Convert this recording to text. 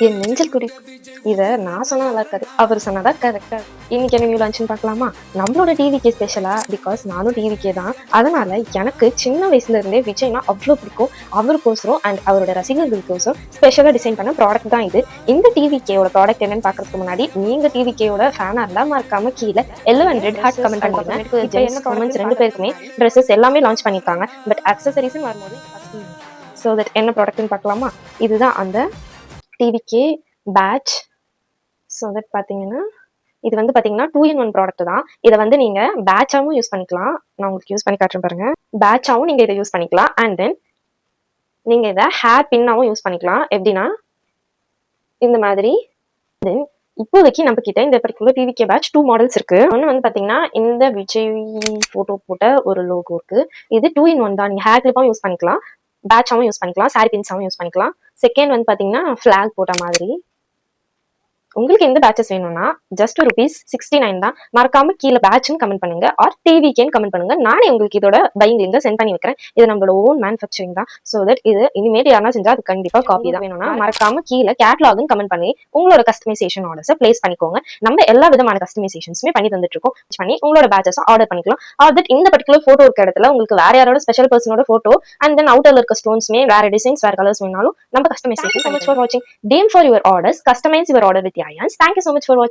என் நெஞ்சல் குறி இதை நான் சொன்னா நல்லா இருக்காது, அவர் சொன்னதா கரெக்டா. இன்னைக்கு என்ன நியூ லான்ச்னு பார்க்கலாமா? நம்மளோட டிவிக்கே ஸ்பெஷலா, பிகாஸ் நானும் டிவிக்கே தான். அதனால எனக்கு சின்ன வயசுல இருந்தே விஜய்னா அவ்வளோ பிடிக்கும். அவருக்கோசரம் அண்ட் அவரோட ரசிகர்களுக்கோசரம் ஸ்பெஷலா டிசைன் பண்ண ப்ராடக்ட் தான் இது. இந்த டிவிக்கேயோட ப்ராடக்ட் என்னன்னு பார்க்கறதுக்கு முன்னாடி நீங்க டிவிக்கேயோட ஃபேனா இருந்தா மறக்காம கீழே yellow and red heart comment பண்ணுங்க. இப்போ என்ன ப்ராடக்ட்ஸ் ரெண்டு பேருக்குமே ட்ரெஸ்ஸஸ் எல்லாமே லான்ச் பண்ணியிருக்காங்க. பட் அக்சசரிஸ்ன்னு வரும்போது ஸோ தட் என்ன ப்ராடக்ட்னு பார்க்கலாமா? இதுதான் அந்த டிவிக்கே பேட்ச். ஸோ தட் பார்த்தீங்கன்னா இது வந்து பார்த்தீங்கன்னா 2-in-1 ப்ராடக்ட் தான். இதை வந்து நீங்கள் பேட்சாகவும் யூஸ் பண்ணிக்கலாம். நான் உங்களுக்கு யூஸ் பண்ணி காட்டுறேன் பாருங்க. பேட்சாகவும் நீங்கள் இதை யூஸ் பண்ணிக்கலாம். அண்ட் தென் நீங்கள் இதை ஹேர் பின்னாகவும் யூஸ் பண்ணிக்கலாம். எப்படின்னா இந்த மாதிரி. தென் இப்போதைக்கு நம்ம கிட்ட இந்த பர்டிகுலர் டிவிகே பேட்ச் 2 மாடல்ஸ் இருக்கு. ஒன்று வந்து பார்த்தீங்கன்னா இந்த விஜய் ஃபோட்டோ போட்ட ஒரு லோகோ இருக்கு. இது 2-in-1 தான். நீங்கள் ஹேர் கிளிப்பாகவும் யூஸ் பண்ணிக்கலாம், பேட்சாகவும் யூஸ் பண்ணிக்கலாம், சாரி பின்ஸாகவும் யூஸ் பண்ணிக்கலாம். செகண்ட் வந்து பார்த்தீங்கன்னா ஃபிளாக் போட்ட மாதிரி. உங்களுக்கு எந்த பேட்சஸ் வேணும்னா ஜஸ்ட் ₹69 தான். மறக்காம கீழே பேட்ச்னு கமெண்ட் பண்ணுங்க ஆர் டிவிகேன்னு கமெண்ட் பண்ணுங்க. நானே உங்களுக்கு இதோட பையிங் லிங்க் சென்ட் பண்ணி வைக்கிறேன். இது நம்மளோட ஓன் மேனுஃபேக்சரிங் தான். ஸோ தட் இது இனிமேல் யாரா செஞ்சா அது கண்டிப்பா காப்பி தான். வேணும்னா மறக்காம கீழே கேட்லாக்னு கமெண்ட் பண்ணி உங்களோட கஸ்டமைசேஷன் ஆர்டர்ஸை பிளேஸ் பண்ணிக்கோங்க. நம்ம எல்லா விதமான கஸ்டமைசேஷன்ஸுமே பண்ணி தந்துட்டு இருக்கோம். பண்ணி உங்களோட பேட்சஸ் ஆர்டர் பண்ணிக்கலாம். ஆர் தட் இந்த பர்டிகுலர் போட்டோ இருக்க இடத்துல உங்களுக்கு வேற யாரோட ஸ்பெஷல் பர்சனோட போட்டோ அண்ட் தென் அவுட்டர்ல இருக்க ஸ்டோன்ஸ்மே வேற டிசைன்ஸ் வேற கலர்ஸ் வேணாலும் நம்ம customisation. So much for watching. Deem for your orders. Customize your order with Ayans. Thank you so much for watching.